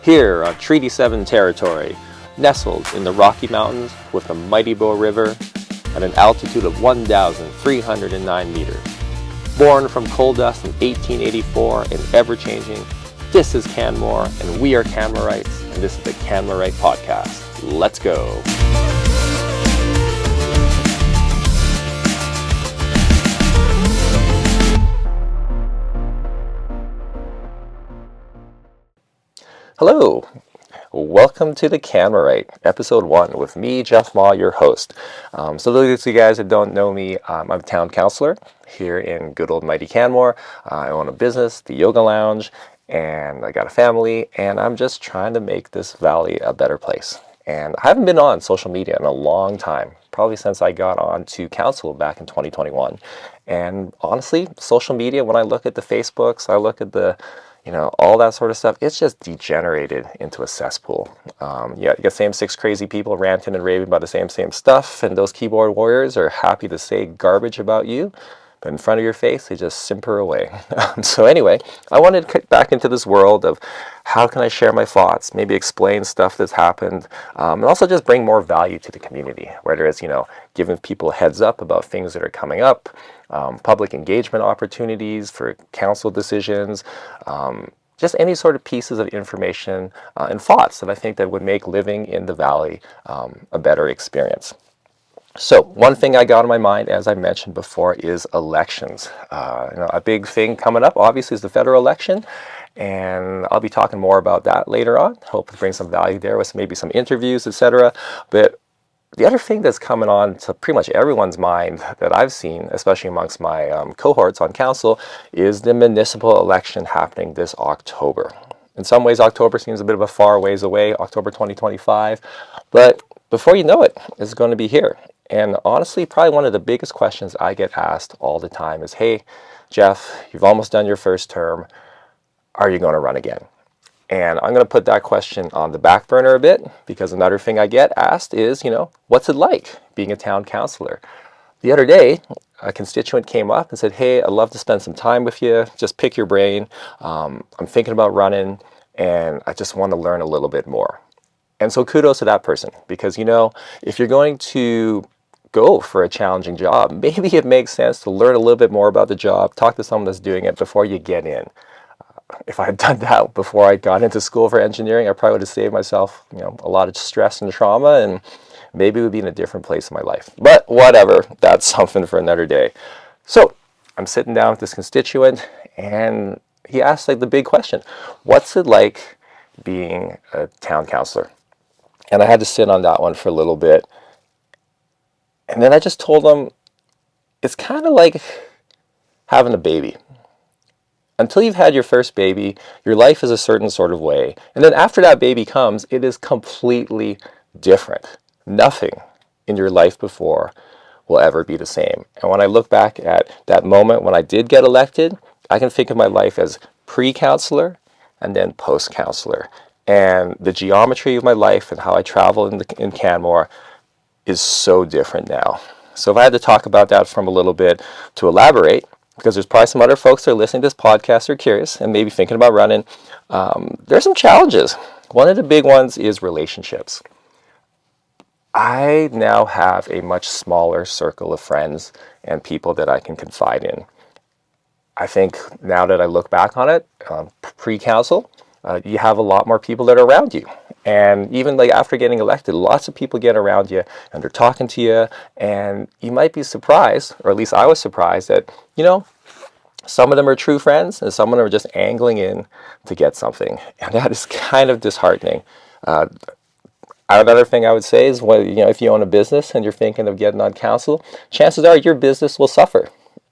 Here on Treaty 7 territory, nestled in the Rocky Mountains with the mighty Bow River at an altitude of 1,309 meters. Born from coal dust in 1884 and ever-changing, this is Canmore, and we are Canmorites, and this is the Canmorite Podcast. Let's go! Hello! Welcome to the Canmorite, episode 1, with me, Jeff Mah, your host. So those of you guys that don't know me, I'm a town councillor here in good old mighty Canmore. I own a business, the Yoga Lounge, and I got a family, and I'm just trying to make this valley a better place. And I haven't been on social media in a long time, probably since I got on to council back in 2021. And honestly, social media, when I look at the Facebooks, I look at the all that sort of stuff, it's just degenerated into a cesspool. You got same-sex crazy people ranting and raving about the same stuff, and those keyboard warriors are happy to say garbage about you, but in front of your face, they just simper away. So anyway, I wanted to get back into this world of how can I share my thoughts, maybe explain stuff that's happened, and also just bring more value to the community, whether it's, giving people a heads up about things that are coming up, public engagement opportunities for council decisions, just any sort of pieces of information and thoughts that I think that would make living in the valley a better experience. So one thing I got in my mind, as I mentioned before, is elections. A big thing coming up, obviously, is the federal election, and I'll be talking more about that later on. Hope to bring some value there with maybe some interviews, etc. But the other thing that's coming on to pretty much everyone's mind that I've seen, especially amongst my cohorts on council, is the municipal election happening this October. In some ways, October seems a bit of a far ways away, October 2025, but before you know it, it's going to be here. And honestly, probably one of the biggest questions I get asked all the time is, hey, Jeff, you've almost done your first term. Are you going to run again? And I'm going to put that question on the back burner a bit, because another thing I get asked is, what's it like being a town councillor? The other day, a constituent came up and said, hey, I'd love to spend some time with you, just pick your brain. I'm thinking about running, and I just want to learn a little bit more. And so kudos to that person, because, if you're going to go for a challenging job, maybe it makes sense to learn a little bit more about the job, talk to someone that's doing it before you get in. If I had done that before I got into school for engineering, I probably would have saved myself, a lot of stress and trauma, and maybe it would be in a different place in my life. But whatever, that's something for another day. So I'm sitting down with this constituent, and he asked the big question: what's it like being a town councillor? And I had to sit on that one for a little bit. And then I just told him, it's kind of like having a baby. Until you've had your first baby, your life is a certain sort of way. And then after that baby comes, it is completely different. Nothing in your life before will ever be the same. And when I look back at that moment when I did get elected, I can think of my life as pre-councillor and then post-councillor. And the geometry of my life and how I travel in Canmore is so different now. So if I had to talk about that from a little bit to elaborate, because there's probably some other folks that are listening to this podcast are curious and maybe thinking about running, there's some challenges. One of the big ones is relationships. I now have a much smaller circle of friends and people that I can confide in. I think now that I look back on it, pre-council, you have a lot more people that are around you. And even after getting elected, lots of people get around you and they're talking to you, and you might be surprised, or at least I was surprised that, some of them are true friends and some of them are just angling in to get something. And that is kind of disheartening. Another thing I would say is, if you own a business and you're thinking of getting on council, chances are your business will suffer.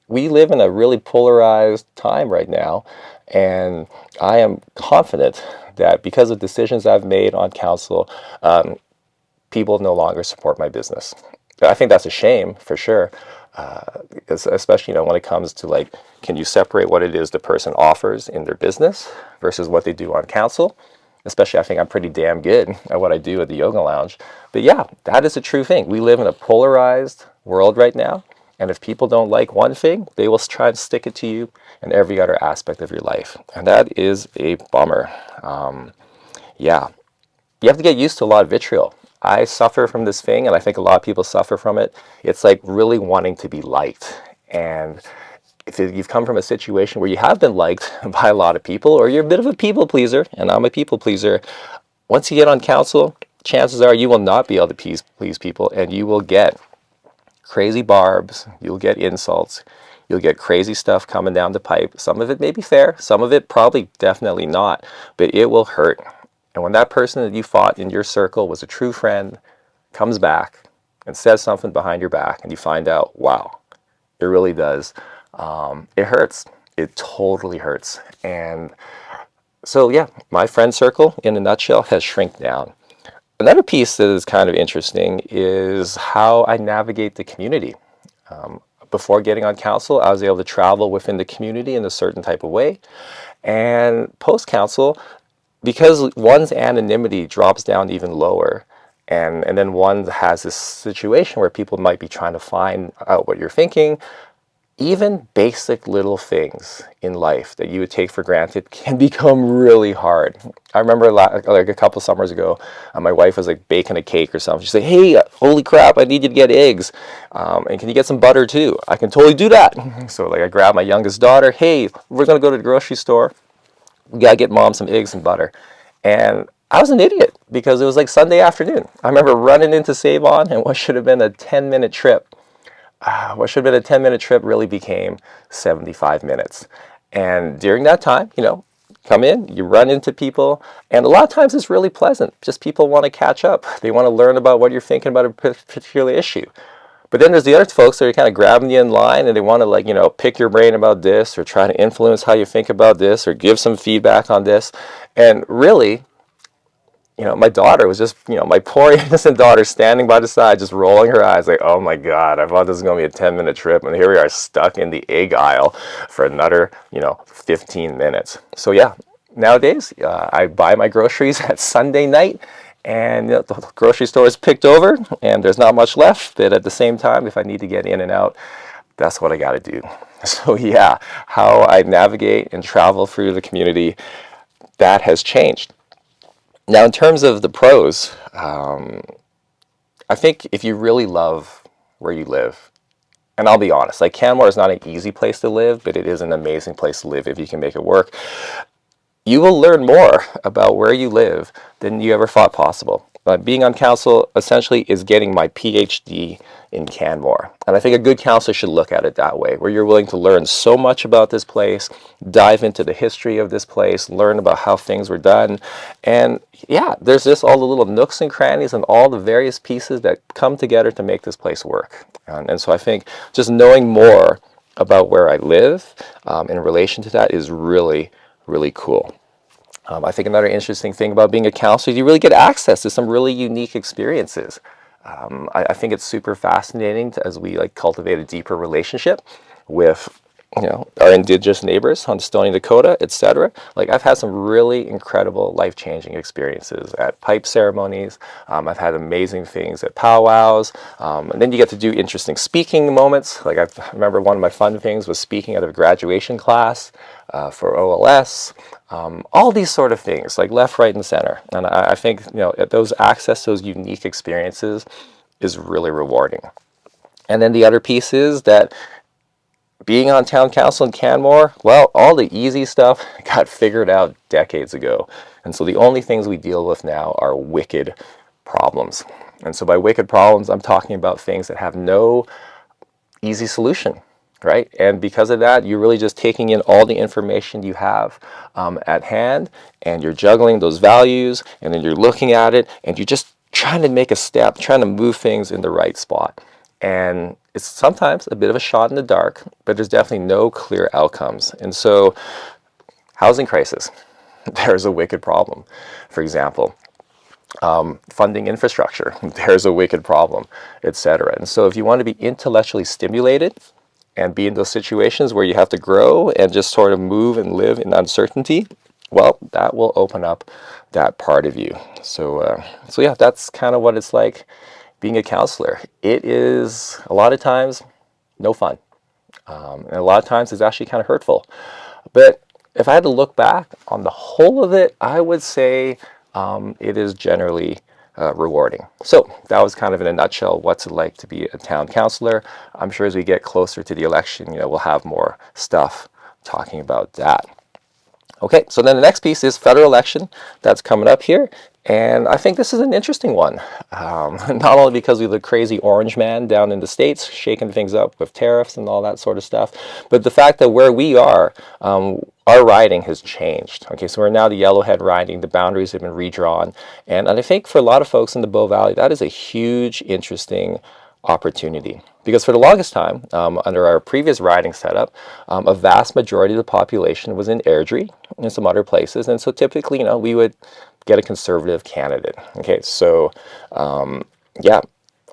We live in a really polarized time right now, and I am confident that because of decisions I've made on council, people no longer support my business. I think that's a shame, for sure, especially when it comes to can you separate what it is the person offers in their business versus what they do on council? Especially, I think I'm pretty damn good at what I do at the Yoga Lounge. But yeah, that is a true thing. We live in a polarized world right now, and if people don't like one thing, they will try and stick it to you in every other aspect of your life, and that is a bummer. yeah, you have to get used to a lot of vitriol. I suffer from this thing, and I think a lot of people suffer from it. It's like really wanting to be liked. And if you've come from a situation where you have been liked by a lot of people, or you're a bit of a people pleaser, and I'm a people pleaser, once you get on council, chances are you will not be able to please people, and you will get crazy barbs, you'll get insults, you'll get crazy stuff coming down the pipe. Some of it may be fair, some of it probably definitely not, but it will hurt. And when that person that you fought in your circle was a true friend comes back and says something behind your back, and you find out, wow, it really does. It hurts. It totally hurts. And so, yeah, my friend circle in a nutshell has shrunk down. Another piece that is kind of interesting is how I navigate the community. Before getting on council, I was able to travel within the community in a certain type of way. And post council, because one's anonymity drops down even lower, and then one has this situation where people might be trying to find out what you're thinking, even basic little things in life that you would take for granted can become really hard. I remember like a couple summers ago, my wife was like baking a cake or something. She's like, "Hey, holy crap, I need you to get eggs. And can you get some butter too?" I can totally do that. So like I grabbed my youngest daughter. "Hey, we're going to go to the grocery store. We got to get mom some eggs and butter." And I was an idiot because it was like Sunday afternoon. I remember running into Save-On, and what should have been a 10-minute trip really became 75 minutes. And during that time, come in, you run into people, and a lot of times it's really pleasant. Just people want to catch up. They want to learn about what you're thinking about a particular issue. But then there's the other folks that are kind of grabbing you in line, and they want to pick your brain about this, or try to influence how you think about this, or give some feedback on this. And really, my daughter was just, my poor innocent daughter standing by the side, just rolling her eyes like, "Oh my God, I thought this was going to be a 10-minute trip. And here we are stuck in the egg aisle for another, 15 minutes. So yeah, nowadays I buy my groceries at Sunday night, and the grocery store is picked over and there's not much left. But at the same time, if I need to get in and out, that's what I got to do. So yeah, how I navigate and travel through the community, that has changed. Now, in terms of the pros, I think if you really love where you live, and I'll be honest, like Canmore is not an easy place to live, but it is an amazing place to live if you can make it work. You will learn more about where you live than you ever thought possible. Being on council essentially is getting my PhD in Canmore. And I think a good councillor should look at it that way, where you're willing to learn so much about this place, dive into the history of this place, learn about how things were done. And yeah, there's just all the little nooks and crannies and all the various pieces that come together to make this place work. And so I think just knowing more about where I live in relation to that is really, really cool. I think another interesting thing about being a counselor is you really get access to some really unique experiences. I think it's super fascinating as we cultivate a deeper relationship with our indigenous neighbors on Stony Dakota, etc. I've had some really incredible life-changing experiences at pipe ceremonies. I've had amazing things at powwows, and then you get to do interesting speaking moments. I remember one of my fun things was speaking at a graduation class for OLS. All these sort of things, like left, right, and center. And I think those access to those unique experiences is really rewarding. And then the other piece is that being on town council in Canmore, well, all the easy stuff got figured out decades ago. And so the only things we deal with now are wicked problems. And so by wicked problems, I'm talking about things that have no easy solution, right? And because of that, you're really just taking in all the information you have at hand, and you're juggling those values, and then you're looking at it, and you're just trying to make a step, trying to move things in the right spot. And it's sometimes a bit of a shot in the dark, but there's definitely no clear outcomes. And so, housing crisis, there's a wicked problem. For example, funding infrastructure, there's a wicked problem, etc. And so if you want to be intellectually stimulated and be in those situations where you have to grow and just sort of move and live in uncertainty, well, that will open up that part of you. So yeah, that's kind of what it's like being a counselor. It is a lot of times no fun, and a lot of times it's actually kind of hurtful. But if I had to look back on the whole of it, I would say it is generally rewarding. So that was kind of in a nutshell what's it like to be a town councillor. I'm sure as we get closer to the election, we'll have more stuff talking about that. Okay, so then the next piece is federal election that's coming up here. And I think this is an interesting one, not only because of the crazy orange man down in the States shaking things up with tariffs and all that sort of stuff, but the fact that where we are, our riding has changed. Okay, so we're now the Yellowhead riding, the boundaries have been redrawn, and I think for a lot of folks in the Bow Valley, that is a huge, interesting opportunity. Because for the longest time, under our previous riding setup, a vast majority of the population was in Airdrie and some other places, and so typically, we would get a conservative candidate. Okay, so yeah,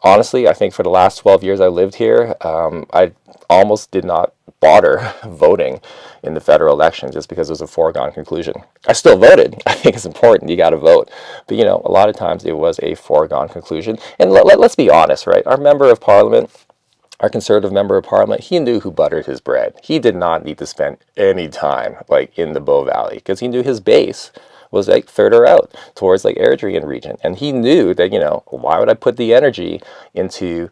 honestly, I think for the last 12 years I lived here, I almost did not bother voting in the federal election just because it was a foregone conclusion. I still voted. I think it's important. You got to vote. But, a lot of times it was a foregone conclusion. And let's be honest, right? Our conservative member of parliament, he knew who buttered his bread. He did not need to spend any time in the Bow Valley because he knew his base was further out towards Airdrie and region. And he knew that, why would I put the energy into,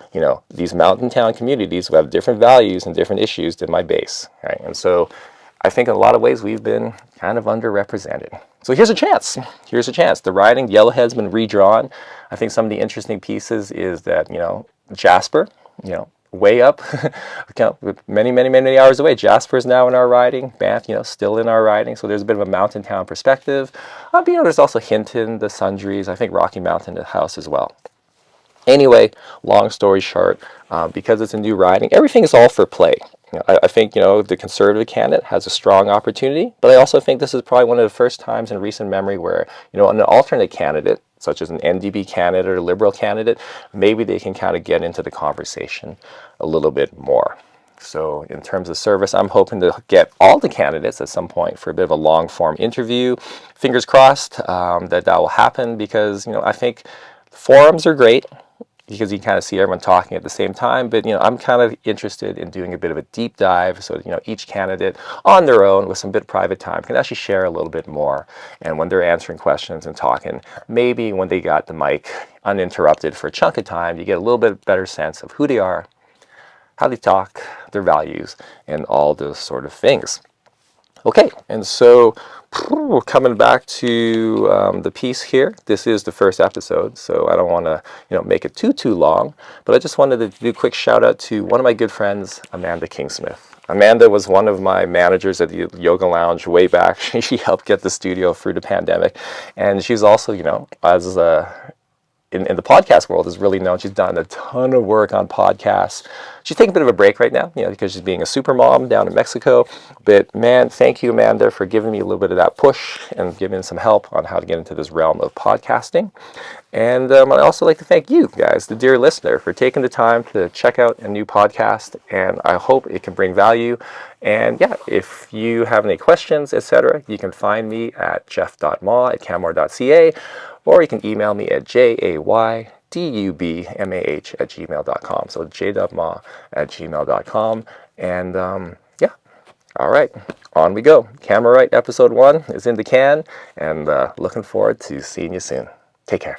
these mountain town communities who have different values and different issues than my base, right? And so I think in a lot of ways we've been kind of underrepresented. So here's a chance. Here's a chance. The riding, Yellowhead's been redrawn. I think some of the interesting pieces is that, Jasper, way up, with many hours away. Jasper is now in our riding. Banff, still in our riding. So there's a bit of a mountain town perspective. But, there's also Hinton, the Sundries. I think Rocky Mountain House as well. Anyway, long story short, because it's a new riding, everything is all for play. I think, the conservative candidate has a strong opportunity, but I also think this is probably one of the first times in recent memory where, an alternate candidate, such as an NDP candidate or a Liberal candidate, maybe they can kind of get into the conversation a little bit more. So in terms of service, I'm hoping to get all the candidates at some point for a bit of a long-form interview. Fingers crossed that will happen because, I think forums are great because you kind of see everyone talking at the same time. But, I'm kind of interested in doing a bit of a deep dive so that, each candidate on their own with some bit of private time can actually share a little bit more. And when they're answering questions and talking, maybe when they got the mic uninterrupted for a chunk of time, you get a little bit better sense of who they are, how they talk, their values, and all those sort of things. Okay, and so we're coming back to the piece here. This is the first episode, so I don't want to make it too long, but I just wanted to do a quick shout out to one of my good friends, Amanda Kingsmith. Amanda was one of my managers at the Yoga Lounge way back. She helped get the studio through the pandemic, and she's also, as in the podcast world is really known. She's done a ton of work on podcasts. She's taking a bit of a break right now, because she's being a super mom down in Mexico. But man, thank you, Amanda, for giving me a little bit of that push and giving some help on how to get into this realm of podcasting. And I'd also like to thank you guys, the dear listener, for taking the time to check out a new podcast. And I hope it can bring value. And yeah, if you have any questions, etc., you can find me at jeff.mah@canmorite.ca. Or you can email me at jaydubmah@gmail.com. So j.mah@gmail.com. And yeah, all right, on we go. Canmorite episode 1 is in the can, and looking forward to seeing you soon. Take care.